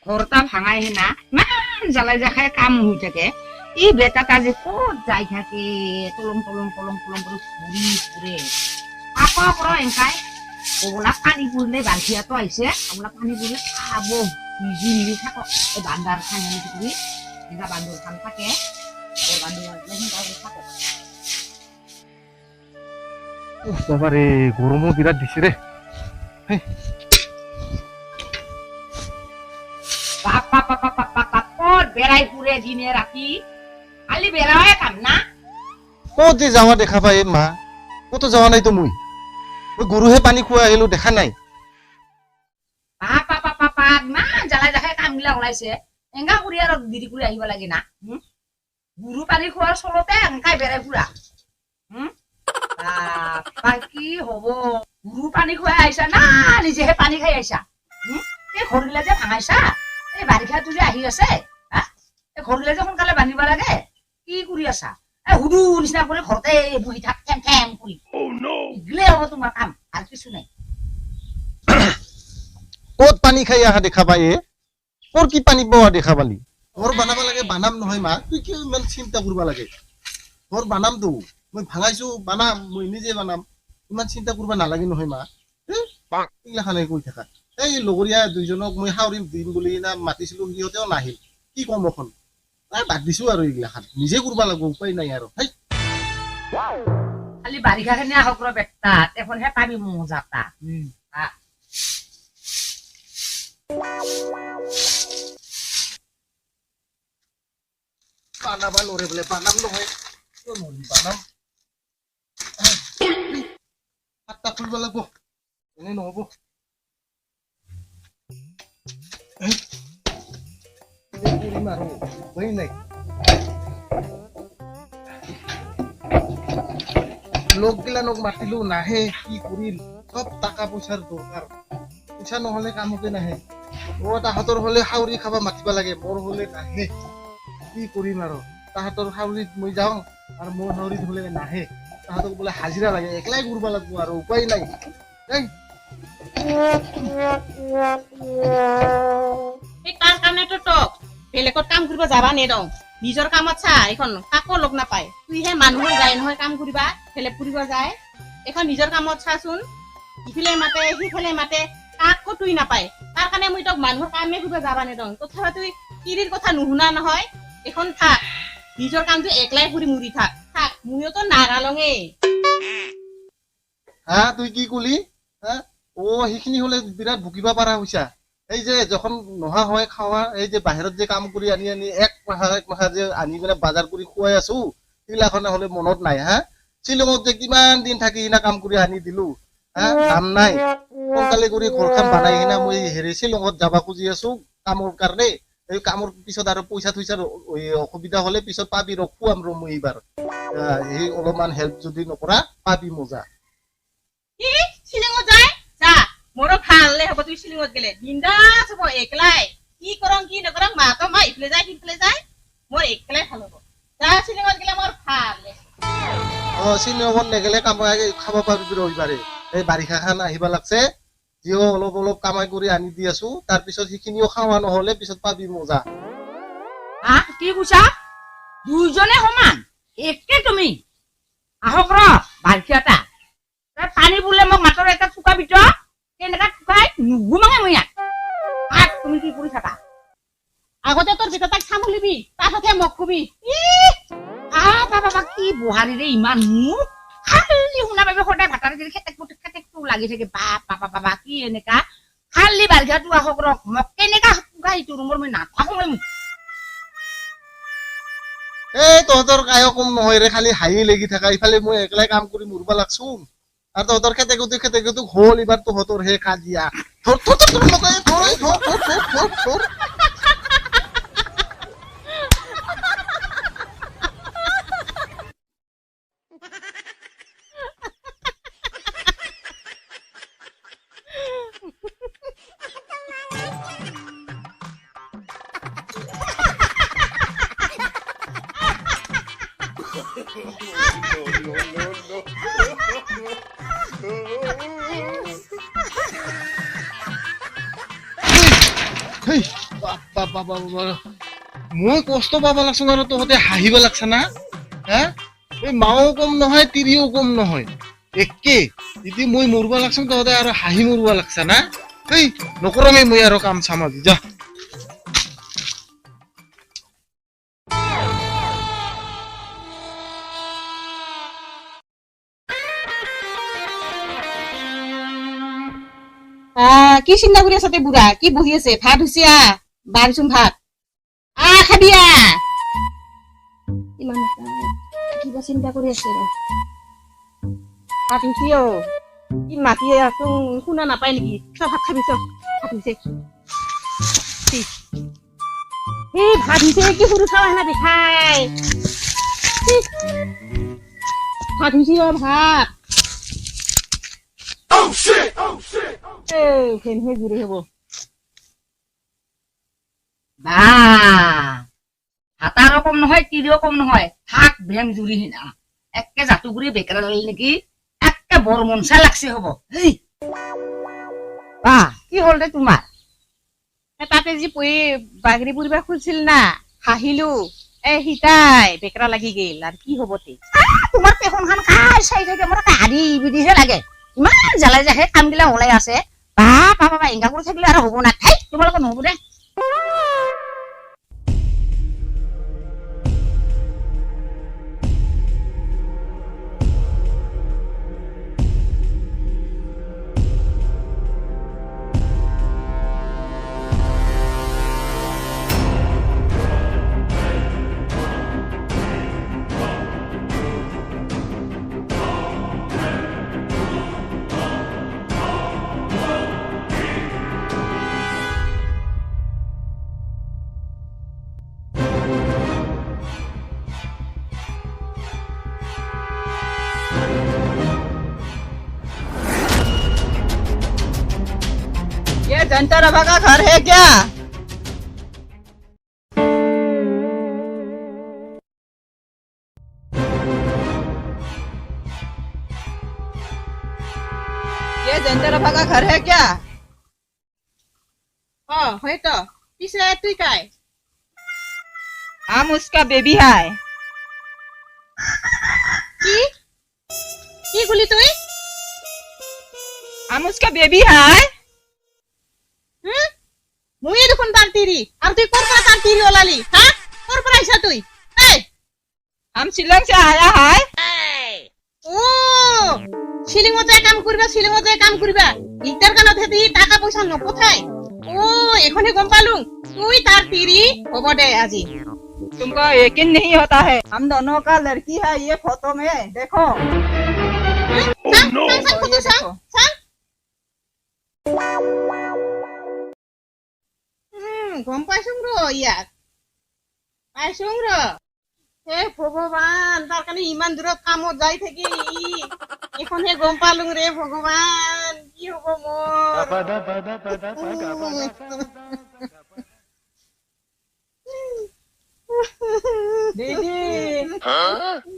ঘৰটা ভাঙাই না ইমান জ্বালাই জাখাই কাম হৈ থাকে এই বেটাটা যে ক'ত যাই থাকে তলং তলং তলং তলং কৰি ঘূৰি ফুৰে আকৌ পৰা এনেকাই আপোনাক পানী পৰিলে বাল্টিয়াটো আহিছে আপোনাক পানী পৰিলে খাব নিজি নিজি থাকক এই বান্দাৰ খান কৰি এনেকা বান্দৰ খান থাকে বান্দৰ থাকক বাবাৰে গৰমো বিৰাট দিছে ৰে ক'ত বেৰাই ফুৰে দিনে ৰাতি খালি বেৰাৱে কাম না ক'ত যে যাৱা দেখা পাই মা ক'তো যাৱা নাইতো মই গৰুহে পানী খুৱাই আহিলো দেখা নাই ইমান জ্বালাই জাখাই কাম বিলাক ওলাইছে এংগা কৰি আৰু দেৰি কৰি আহিব লাগে না গৰু পানী খোৱাৰ চলতে এনেকাই বেৰাই ফুৰা কি হব গৰু পানী খুৱাই আহিছা না নিজেহে পানী খাই আহিছা এই ঘৰগিলা যে ভাঙাইছা এই বাৰিষাটো যে আহি আছে এই ঘৰগিলা যে সোনকালে বান্ধিব লাগে কি কৰি আছা এই হুদু নিচিনা কৰি ঘৰতে বহি থাক ঠেম ঠেম কৰি ইগলে হ'ব তোমাৰ কাম আৰু কিছু নাই ক'ত পানী খাই আহা দেখা পাই ক'ৰ কি পানী পোৱা দেখা পালি ঘৰ বনাব লাগে বানাম নহয় মা তুই কিয় ইমান চিন্তা কৰিব লাগে ঘৰ বানামতো মই ভাঙাইছো বানাম মই নিজে বানাম ইমান চিন্তা কৰিব নালাগে নহয় মা এইগিলাখানে কৈ থাকা এই লগৰীয়া দুইজনক মই হাউৰি দিম বুলি না মাতিছিলো সিহঁতেও নাহিল কি কম এখন বাদ দিছো আৰু এইগিলাখান নিজে কৰিব লাগিব উপায় নাই আৰু খালি বাৰিষা খিনি আহক ৰ বেটা এখনহে পাবি মজাটা বানাবা নৰে বোলে বানাম নহয় কিয় নৰি বানাম হাতটা খুলিব লাগিব এনে নহব কৰিম আৰু উপায় নাই লগগিলানক মাতিলো নাহে কি কৰিল চব টকা পইচাৰ দৰকাৰ পইচা নহলে কামতে নাহে তাহাঁতৰ হলে হাউৰি খাব মাতিব লাগে মোৰ হলে নাহে কি কৰিম আৰু তাহাঁতৰ হাউৰিত মই যাওঁ আৰু মোৰ হাউৰিত হলে নাহে তাহাঁতক বোলে হাজিৰা লাগে একলাই কৰিব লাগিব আৰু উপায় নাই তাৰ কাৰণেতো তোক বেলেগত কাম কৰিব যাবা নেদওঁ নিজৰ কামত চা এখন কাকো লগ নাপায় তুইহে মানুহৰ যায় নহয় কাম কৰিবা বেলেগ ফুৰিব যায় এখন নিজৰ কামত চাচোন ইফালে মাতে সিফালে মাতে কাকো তুই নাপায় তাৰ কাৰণে মই তোক মানুহৰ কামে কৰিব যাবা নেদওঁ তথাপি তুই তিৰিৰ কথা নুশুনা নহয় এখন থাক নিজৰ কামটো একলাই ফুৰি মুৰি থাক মইতো নাগালঙে তুই কি কলি সেইখিনি হলে বিৰাট ভুকিব পাৰা হৈছা এই যে যখন নহা হয় খাৱা এই যে বাহিৰত যে কাম কৰি আনি আনি এক মাহা যে আনি পেলাই বাজাৰ কৰি খুৱাই আছো সেইগিলাখনে হলে মনত নাই শ্বিলঙত যে কিমান দিন থাকি সিনা কাম কৰি আনি দিলো কাম নাই সোনকালে কৰি ঘৰখন বনাই কিনা মই শ্বিলঙত যাবা খুজি আছো কামৰ কাৰণে এই কামৰ পিছত আৰু পইচা থৈছাৰ অসুবিধা হলে পিছত পাবি খুৱাম ৰ মই এইবাৰ এই অলপমান হেল্প যদি নকৰা পাবি মজা শ্বিলঙত যায় যা মোৰো ভালে হ'ব তুই শ্বিলঙত গেলে বিন্দাছ হ'ব একলাই কি কৰং কি নকৰং মাতো মা ইফালে যায় সিফালে যায় মোৰ একলাই ভাল হ'ব যা শ্বিলঙত গেলে মোৰ ভালে শ্বিলঙত নেগেলে কামাই খাব পাৰিবি ৰবিবাৰে এই বাৰিষা খান আহিব লাগছে যিও অলপ অলপ কামাই কৰি আনি দি আছো তাৰপিছত সেইখিনিও খাৱা নহলে পিছত পাবি মজা কি কৈছা দুইজনে সমান একে তুমি আহক ৰ বাৰিষাটা পানী বোলে মোক মাতৰ এটা চুকা ভিতৰ কেনেকা চুকাই নুঘুমাঙে মই ইয়াত তুমি কি কৰি থাকা আগতে তোৰ ভিতৰত তাক চামুলিবি তাৰপাছতহে মোক কবি বাবা কি বুহাৰীৰে ইমান মোক খালি শুনা পাবি সদায় ভাতাৰ খেতেকটো লাগি থাকে বাবা কি এনেকা খালি বাৰিষাটো আহক ৰ মোক কেনেকা চুকাই ইটো ৰুমৰ মই নাথাকো এই তহঁতৰ কায়ো কম নহয় ৰে খালি হাঁহি লাগি থাকা ইফালে মই একলাই কাম কৰি মৰিব লাগছো আৰু তহঁতৰ খেতে হ'ল এইবাৰ তহঁতৰ হে কাজিয়া হেই বাপ্পা বাবা বাবা মই কষ্ট পাব লাগছো আৰু তহঁতে হাঁহিব লাগছা না হা এই মাও কম নহয় তিৰিও কম নহয় একে যদি মই মৰব লাগছো তহঁতে আৰু হাঁহি মৰব লাগছা না এই নকৰমে মই আৰু কাম চাম আজি যা কি চিন্তা কৰি আছ বুঢ়া কি বহি আছে ভাত হৈছে বাঢ়িছোন ভাত খাবি ইমান কিবা চিন্তা কৰি আছে ভাত হৈছে কি মাতি আছো শুনা নাপায় নেকি চব ভাত খাবি চব ভাত হৈছে ভাত হৈছে কি সৰু চাও হেনা দেখাই ভাত হৈছে ভাত ফেনহে জুৰি হব হাতাৰো কম নহয় তিৰিও কম নহয় থাক ভেম জুৰি হিনা একে জাতুগুৰি বেকেৰা লাল নেকি একে বৰ মনচা লাগছে হব কি হল দে তোমাৰ তাতে যি বাগৰি পুৰিবা খুলছিল না হাঁহিলো সিতাই বেকেৰা লাগি গেল আৰু কি হব তোমাৰ পেখনখন খাই চাই থাকে মোৰ হাৰি বিধিহে লাগে ইমান জ্বালাই জাহে কাম গিলা ওলাই আছে বাবা এংগা কৰি থাকিলে আৰু হব না তোমালোকৰ নহব দে जनता रवा का घर है क्या ये जनता रवा का घर है क्या है तो पीछे तू काय हम उसका बेबी है की बोली तू हम उसका बेबी है মুই দেখোন তার তিরি আর তুই কোন পৰা তাৰ তিৰি ওলালি কোন পৰা আইছা তুই हम शिलंग से आया है ও শিলিংত যায় কাম করিবা ইটার কানত হেতি টাকা পয়সা নপঠাই ও এখনে গম পালুং তুই তার তিরি হব দে আজি तुमको यकीन नहीं होता है हम दोनों का लड़की है ये फोटो में देखो গম পাইছোং ইয়াক পাইছোং হে ভগৱান তাৰ কাৰণে ইমান দূৰত কামত যাই থাকি এখনহে গম পালোং ৰে ভগৱান কি হব दीदी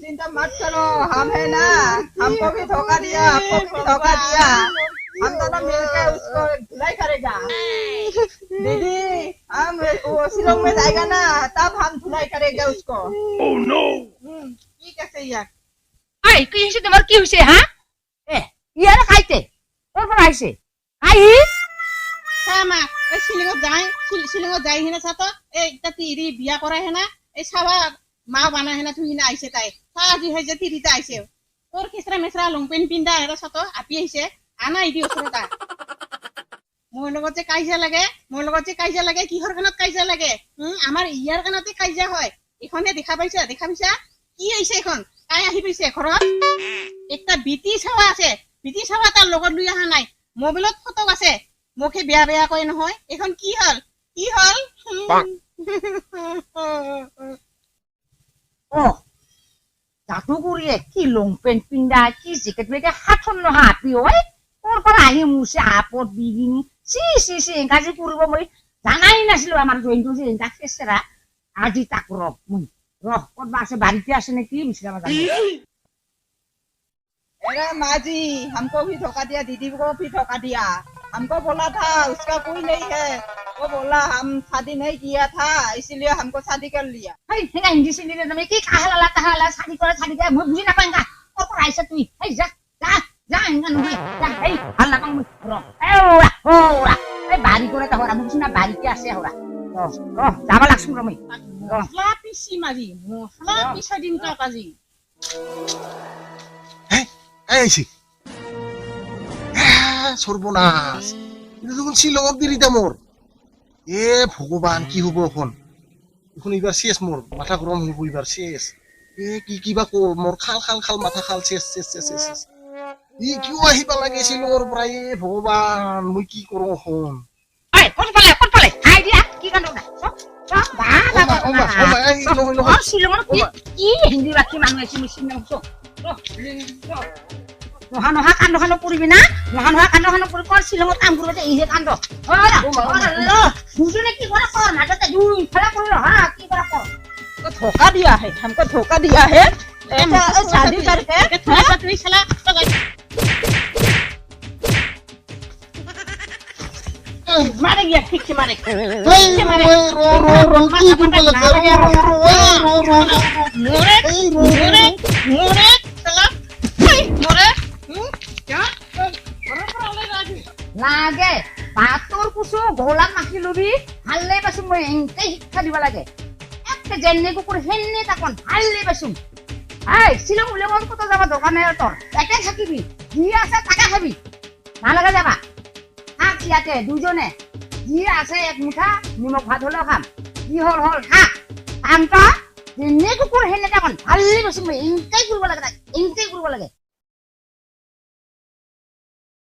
चिंता मत करो हम है ना हमको भी धोखा दिया आपको भी धोखा दिया हम दोनों मिलकर उसको धुलाई करेगा दीदी हम वो शिलोंग में जाएगा ना तब हम धुलाई करेगा उसको Oh no! কি कैसे यार কি হৈছে তোমাৰ কি হৈছে ইয়াৰে খাইতে ক'ৰ পৰা আহিছে মা এই শিলিঙত যাই হেনা চাতো এই তিৰি বিয়া কৰা হেনা এই চাবা মা বানা হেনা থুই হেনা আহিছে তাই আজি হয় যে তিৰিটা আহিছে তোৰ খেচৰা মেচৰা লংপেন পিন্ধা হেনা চাতো আপি আহিছে আনা ইদি ওচৰতা মোৰ লগত যে কাজিয়া লাগে কিহৰ কানত কাজিয়া লাগে আমাৰ ইয়াৰ কানতে কাজিয়া হয় এখনে দেখা পাইছা কি আহিছে এখন তাই আহি পাইছে ঘৰত একটা বিটি চাৱা আছে বিটি চাৱা তাৰ লগত লৈ অহা নাই মোবাইলত ফটো আছে মুখে বেয়া কয় নহয় এখন কি হল জাতুগুৰিয়ে কি লংপেণ্ট পিন্ধা কি জেকেট পিন্ধা হাতখন নহা আপি ক'ৰ পৰা আহি মুছে আপত বিগিনি চি এংকাজি কৰিব মই জানাই নাছিলো আমাৰ জইনটো যে এংকা খেচেৰা আজি তাক ক'তবা আছে বাৰীতে আছে নেকি বিচাৰিব জানো अरे माँ जी हमको भी धोखा दिया दीदी को भी धोखा दिया हमको बोला था उसका कोई नहीं है वो बोला हम शादी नहीं किया था इसीलिए हमको शादी कर लिया হেই হেগা হিন্দি চিন্দি তুমি কি কাহালা তাহালা শাদি কৰে মই বুজি নাপাওঁ গা ক'ৰ পৰা আহিছা তুমি হেই যা যা যা এনেকা নহয় যা হেই ভাল নাপাওঁ মই এই বাৰী কৰে তাহৰা মোক চিনা বাৰীতে আছে হৰা যাব লাগছো ৰ মই মছলা পিচি মাৰি মছলা পিছাই দিম তক আজি আইছি সর্বনাশ এটা যখন শিলঙত দিলিতা মোর এ ভগবান কি হব এখন এখন এবার শেষ মোর মাথা গরম হইব এবার শেষ এ কিবা মোর খাল খাল খাল মাথা খাল শেষ শেষ শেষ শেষ ই কিয় আহিবা লাগে শিলঙৰ পৰা এ ভগবান মই কি কৰো এখন ঐ কোন পালে খাই দিয়া কি কাণ্ড না শিলঙৰ কি হিন্দী বাকী মানুহ আছে মই চিনি নাপাওঁ নহা কাণ্ড পৰিবি না নহা কাণ্ড পৰি কৰ শিলঙত কাম কৰিব এইহে কাণ্ড বুজনে কি কৰা কৰ মাজতে দুই ফেলা কৰি হা কি কৰা কৰ तो धोखा दिया है हमको धोखा दिया है ऐसा शादी करके তুই চালা মারে গিয়া ঠিক সে মারে মোরে চালা মোরে লাগে পাতৰ কুচু গোলাত মাখি লবি হাল্লে পাইছো মই এনেকে শিক্ষা দিব লাগে একটা যেনে কুকুৰ হেনে তাকন হাল্লে পাইছো শিলং উলিয়াব কত যাবা দোকানে তোর এটাই থাকিবি যি আছে তাকে খাবি নালাগে যাবা থাক ইয়াতে দুজনে যি আছে এক মুঠা নিমখ ভাত হলেও খাম যি হল থাক কামটা যেনে কুকুৰ হেনে তাকন হাল্লে পাইছো মই এনেকেই কৰিব লাগে